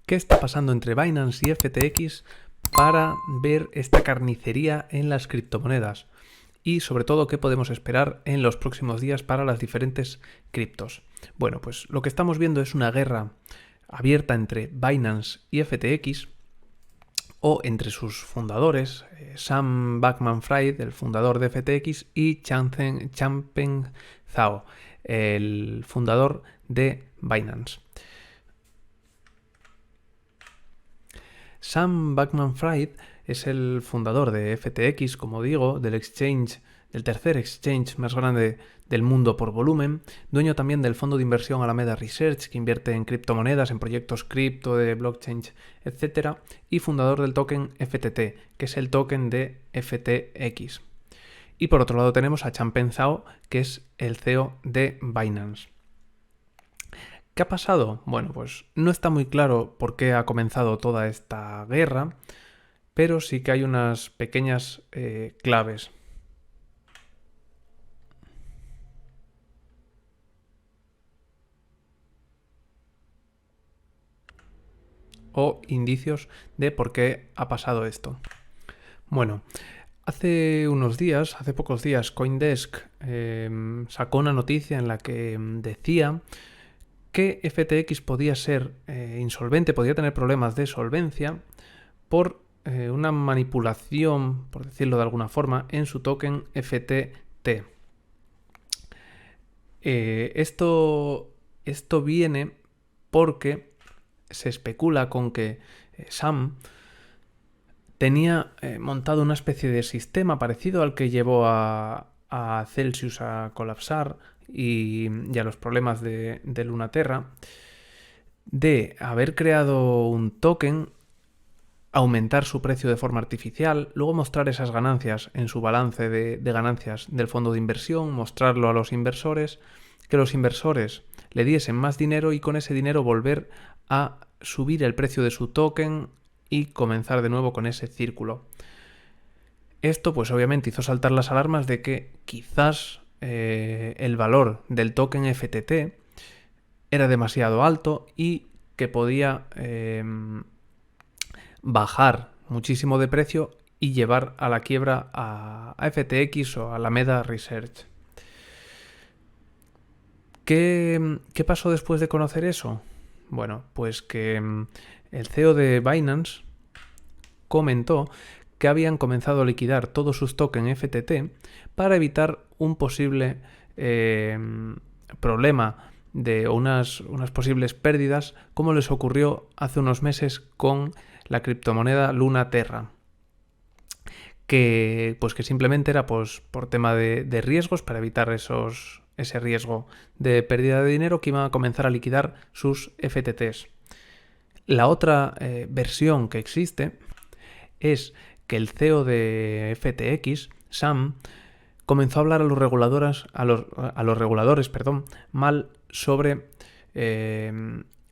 qué está pasando entre Binance y FTX para ver esta carnicería en las criptomonedas y sobre todo qué podemos esperar en los próximos días para las diferentes criptos. Bueno, pues lo que estamos viendo es una guerra abierta entre Binance y FTX o entre sus fundadores, Sam Bankman-Fried, el fundador de FTX, y Changpeng Zhao, el fundador de Binance. Sam Bankman-Fried es el fundador de FTX, como digo, del tercer exchange más grande del mundo por volumen, dueño también del fondo de inversión Alameda Research, que invierte en criptomonedas, en proyectos cripto, de blockchain, etc., y fundador del token FTT, que es el token de FTX. Y por otro lado tenemos a Changpeng Zhao, que es el CEO de Binance. ¿Qué ha pasado? Bueno, pues no está muy claro por qué ha comenzado toda esta guerra, pero sí que hay unas pequeñas claves. O indicios de por qué ha pasado esto. Bueno, hace pocos días, CoinDesk sacó una noticia en la que decía que FTX podía ser insolvente, podía tener problemas de solvencia por una manipulación, por decirlo de alguna forma, en su token FTT. Esto viene porque se especula con que Sam tenía montado una especie de sistema parecido al que llevó a Celsius a colapsar y a los problemas de Lunaterra, de haber creado un token, aumentar su precio de forma artificial, luego mostrar esas ganancias en su balance de ganancias del fondo de inversión, mostrarlo a los inversores, que los inversores le diesen más dinero y con ese dinero volver a subir el precio de su token y comenzar de nuevo con ese círculo. Esto pues obviamente hizo saltar las alarmas de que quizás el valor del token FTT era demasiado alto y que podía bajar muchísimo de precio y llevar a la quiebra a FTX o a Alameda Research. ¿Qué pasó después de conocer eso? Bueno, pues que el CEO de Binance comentó que habían comenzado a liquidar todos sus tokens FTT para evitar un posible problema de unas posibles pérdidas, como les ocurrió hace unos meses con la criptomoneda Lunaterra, que simplemente era pues, por tema de riesgos, para evitar ese riesgo de pérdida de dinero, que iban a comenzar a liquidar sus FTTs. La otra versión que existe es que el CEO de FTX, Sam, comenzó a hablar a los reguladores, mal sobre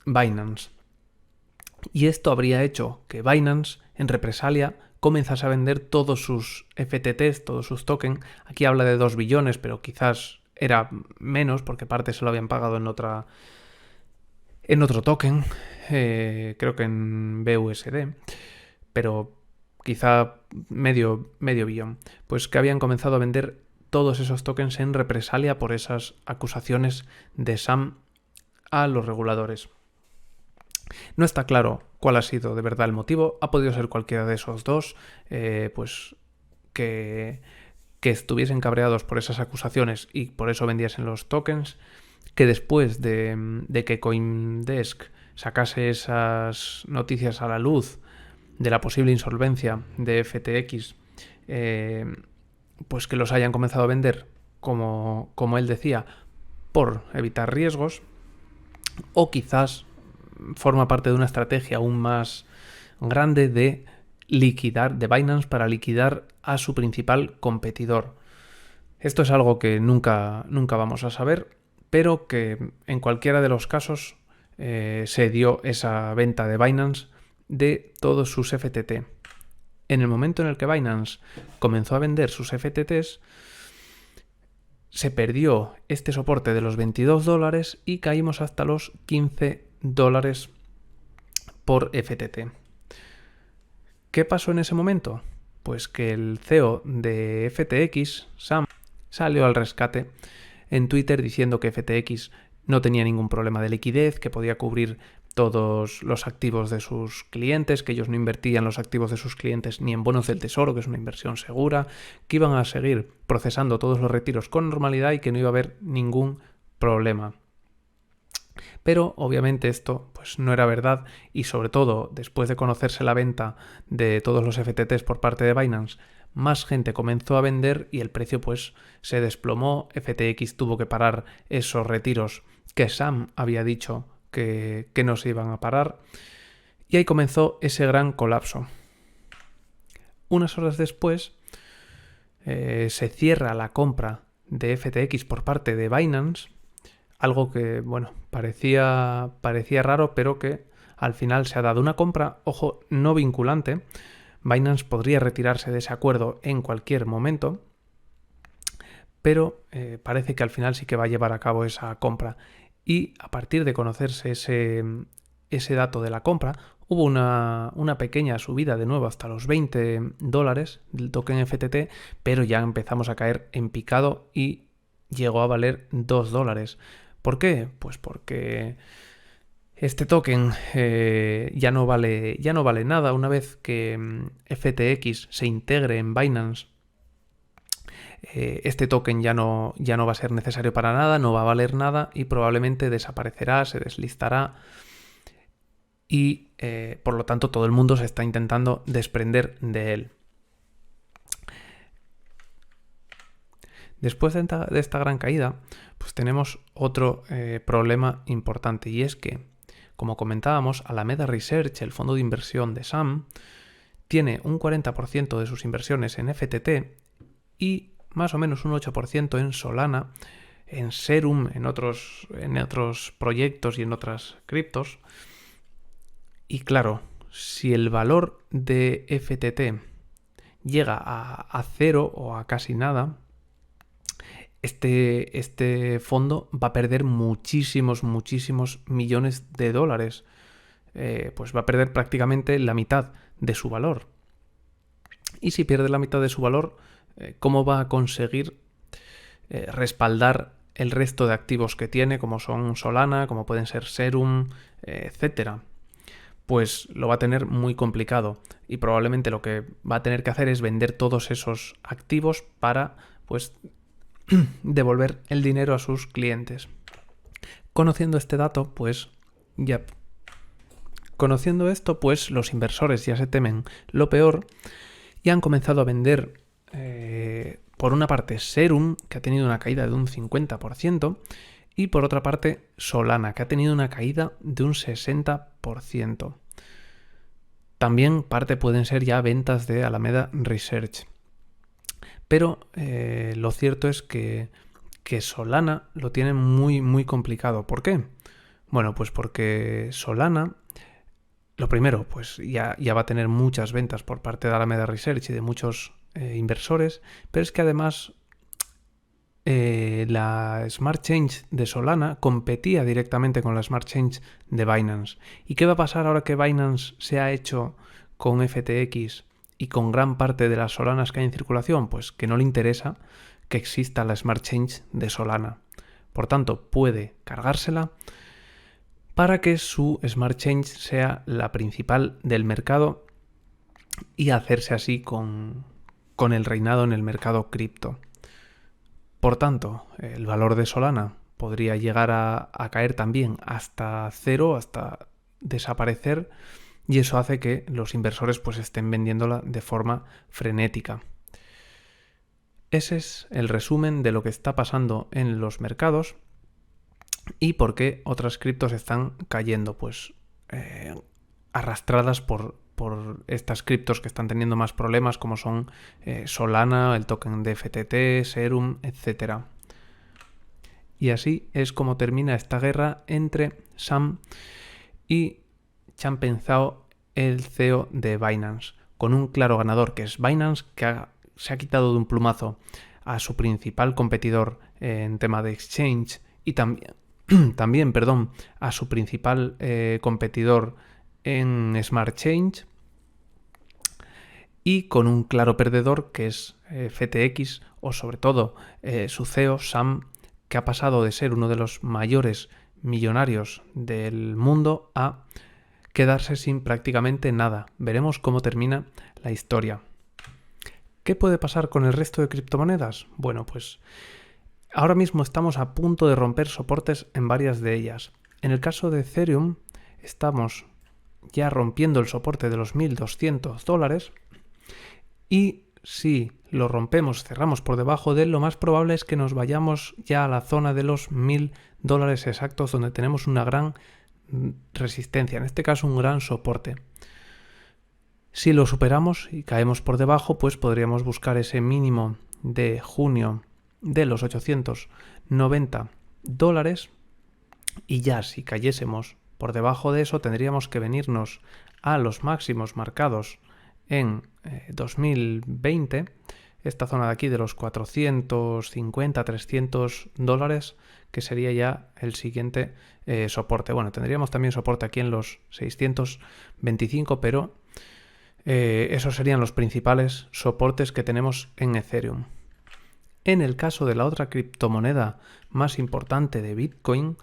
Binance. Y esto habría hecho que Binance, en represalia, comenzase a vender todos sus FTTs, todos sus tokens. Aquí habla de 2 billones, pero quizás era menos, porque parte se lo habían pagado en otro token, creo que en BUSD, pero quizá medio billón. Pues que habían comenzado a vender todos esos tokens en represalia por esas acusaciones de Sam a los reguladores. No está claro cuál ha sido de verdad el motivo. Ha podido ser cualquiera de esos dos, pues que estuviesen cabreados por esas acusaciones y por eso vendiesen los tokens, que después de que CoinDesk sacase esas noticias a la luz de la posible insolvencia de FTX, pues que los hayan comenzado a vender, como él decía, por evitar riesgos, o quizás forma parte de una estrategia aún más grande de Binance para liquidar a su principal competidor. Esto es algo que nunca vamos a saber, pero que en cualquiera de los casos se dio esa venta de Binance de todos sus FTT. En el momento en el que Binance comenzó a vender sus FTTs, se perdió este soporte de los $22 y caímos hasta los $15 por FTT. ¿Qué pasó en ese momento? Pues que el CEO de FTX, Sam, salió al rescate en Twitter diciendo que FTX no tenía ningún problema de liquidez, que podía cubrir todos los activos de sus clientes, que ellos no invertían los activos de sus clientes ni en bonos del tesoro, que es una inversión segura, que iban a seguir procesando todos los retiros con normalidad y que no iba a haber ningún problema. Pero obviamente esto pues no era verdad, y sobre todo después de conocerse la venta de todos los FTTs por parte de Binance, más gente comenzó a vender y el precio pues se desplomó. FTX tuvo que parar esos retiros que Sam había dicho que no se iban a parar, y ahí comenzó ese gran colapso. Unas horas después se cierra la compra de FTX por parte de Binance, algo que, bueno, parecía raro, pero que al final se ha dado una compra, ojo, no vinculante. Binance podría retirarse de ese acuerdo en cualquier momento, pero parece que al final sí que va a llevar a cabo esa compra. Y a partir de conocerse ese dato de la compra, hubo una pequeña subida de nuevo hasta los $20 del token FTT, pero ya empezamos a caer en picado y llegó a valer $2. ¿Por qué? Pues porque este token ya no vale nada. Una vez que FTX se integre en Binance, este token ya no va a ser necesario para nada, no va a valer nada y probablemente desaparecerá, se deslistará, y por lo tanto todo el mundo se está intentando desprender de él. Después de esta gran caída, pues tenemos otro problema importante, y es que, como comentábamos, Alameda Research, el fondo de inversión de Sam, tiene un 40% de sus inversiones en FTT y más o menos un 8% en Solana, en Serum, en otros proyectos y en otras criptos. Y claro, si el valor de FTT llega a cero o a casi nada, este fondo va a perder muchísimos millones de dólares. Pues va a perder prácticamente la mitad de su valor. Y si pierde la mitad de su valor, ¿cómo va a conseguir respaldar el resto de activos que tiene, como son Solana, como pueden ser Serum, etcétera? Pues lo va a tener muy complicado, y probablemente lo que va a tener que hacer es vender todos esos activos para, pues, devolver el dinero a sus clientes. Conociendo este dato, pues Conociendo esto, pues los inversores ya se temen lo peor y han comenzado a vender, por una parte, Serum, que ha tenido una caída de un 50%, y por otra parte, Solana, que ha tenido una caída de un 60%. También parte pueden ser ya ventas de Alameda Research. Pero lo cierto es que Solana lo tiene muy complicado. ¿Por qué? Bueno, pues porque Solana, lo primero, pues ya va a tener muchas ventas por parte de Alameda Research y de muchos inversores, pero es que además la Smart Change de Solana competía directamente con la Smart Change de Binance. ¿Y qué va a pasar ahora que Binance se ha hecho con FTX y con gran parte de las Solanas que hay en circulación? Pues que no le interesa que exista la Smart Change de Solana. Por tanto, puede cargársela para que su Smart Change sea la principal del mercado y hacerse así con el reinado en el mercado cripto. Por tanto, el valor de Solana podría llegar a caer también hasta cero, hasta desaparecer, y eso hace que los inversores pues estén vendiéndola de forma frenética. Ese es el resumen de lo que está pasando en los mercados y por qué otras criptos están cayendo, pues arrastradas por estas criptos que están teniendo más problemas, como son Solana, el token de FTT, Serum, etc. Y así es como termina esta guerra entre Sam y Changpeng Zhao, el CEO de Binance, con un claro ganador, que es Binance, que se ha quitado de un plumazo a su principal competidor en tema de exchange y también a su principal competidor en Smart Change y con un claro perdedor que es FTX o sobre todo su CEO Sam, que ha pasado de ser uno de los mayores millonarios del mundo a quedarse sin prácticamente nada. Veremos cómo termina la historia. ¿Qué puede pasar con el resto de criptomonedas? Bueno, pues ahora mismo estamos a punto de romper soportes en varias de ellas. En el caso de Ethereum estamos ya rompiendo el soporte de los $1.200 y si lo rompemos, cerramos por debajo de él, lo más probable es que nos vayamos ya a la zona de los $1.000 exactos, donde tenemos una gran resistencia, en este caso un gran soporte. Si lo superamos y caemos por debajo, pues podríamos buscar ese mínimo de junio de los $890 y ya si cayésemos por debajo de eso tendríamos que venirnos a los máximos marcados en 2020, esta zona de aquí de los $450-300, que sería ya el siguiente soporte. Bueno, tendríamos también soporte aquí en los 625, pero esos serían los principales soportes que tenemos en Ethereum. En el caso de la otra criptomoneda más importante de Bitcoin,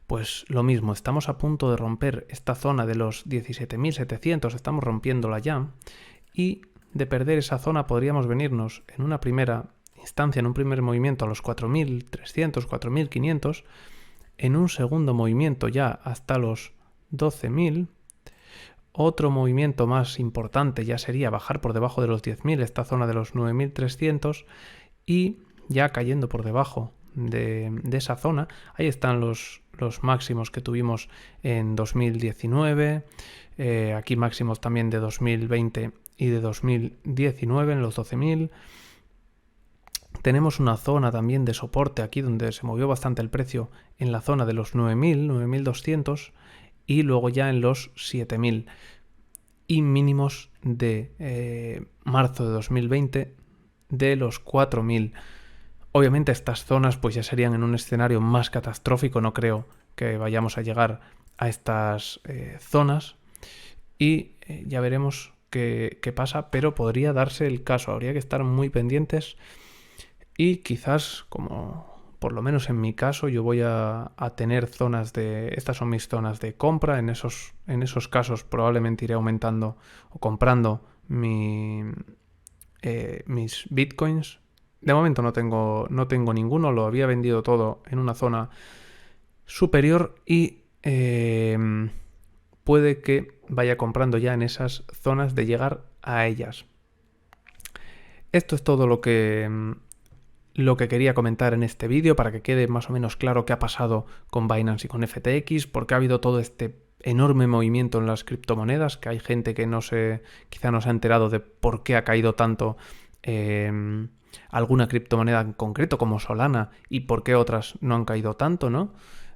pues lo mismo, estamos a punto de romper esta zona de los 17.700, estamos rompiéndola ya, y de perder esa zona podríamos venirnos en una primera instancia, en un primer movimiento a los 4.300, 4.500, en un segundo movimiento ya hasta los 12.000, otro movimiento más importante ya sería bajar por debajo de los 10.000, esta zona de los 9.300, y ya cayendo por debajo de esa zona, ahí están los máximos que tuvimos en 2019, aquí máximos también de 2020 y de 2019 en los 12.000. Tenemos una zona también de soporte aquí donde se movió bastante el precio en la zona de los 9.000, 9.200 y luego ya en los 7.000 y mínimos de marzo de 2020 de los 4.000. Obviamente estas zonas pues ya serían en un escenario más catastrófico, no creo que vayamos a llegar a estas zonas y ya veremos qué pasa, pero podría darse el caso, habría que estar muy pendientes y quizás, como por lo menos en mi caso, yo voy a tener zonas de... Estas son mis zonas de compra, en esos casos probablemente iré aumentando o comprando mis bitcoins. De momento no tengo ninguno, lo había vendido todo en una zona superior y puede que vaya comprando ya en esas zonas de llegar a ellas. Esto es todo lo que quería comentar en este vídeo para que quede más o menos claro qué ha pasado con Binance y con FTX, porque ha habido todo este enorme movimiento en las criptomonedas, que hay gente que quizá no se ha enterado de por qué ha caído tanto alguna criptomoneda en concreto como Solana y por qué otras no han caído tanto, ¿no?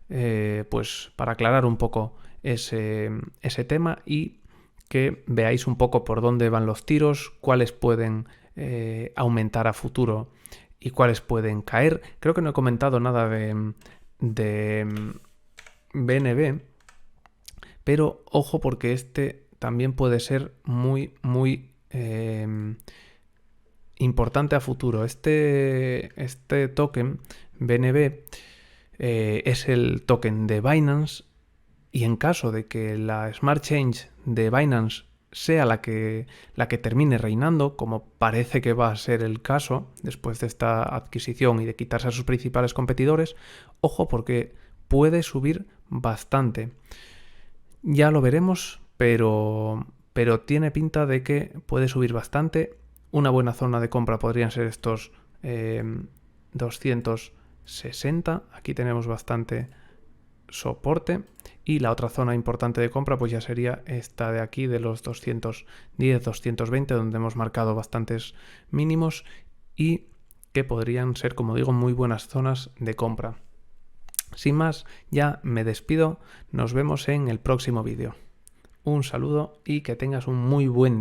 Pues para aclarar un poco ese tema y que veáis un poco por dónde van los tiros, cuáles pueden aumentar a futuro y cuáles pueden caer. Creo que no he comentado nada de BNB, pero ojo porque este también puede ser muy, muy importante a futuro. Este token BNB es el token de Binance y en caso de que la Smart Change de Binance sea la que termine reinando, como parece que va a ser el caso después de esta adquisición y de quitarse a sus principales competidores, ojo porque puede subir bastante. Ya lo veremos, pero tiene pinta de que puede subir bastante. Una buena zona de compra podrían ser estos 260. Aquí tenemos bastante soporte. Y la otra zona importante de compra pues ya sería esta de aquí de los 210, 220, donde hemos marcado bastantes mínimos y que podrían ser, como digo, muy buenas zonas de compra. Sin más, ya me despido. Nos vemos en el próximo vídeo. Un saludo y que tengas un muy buen día.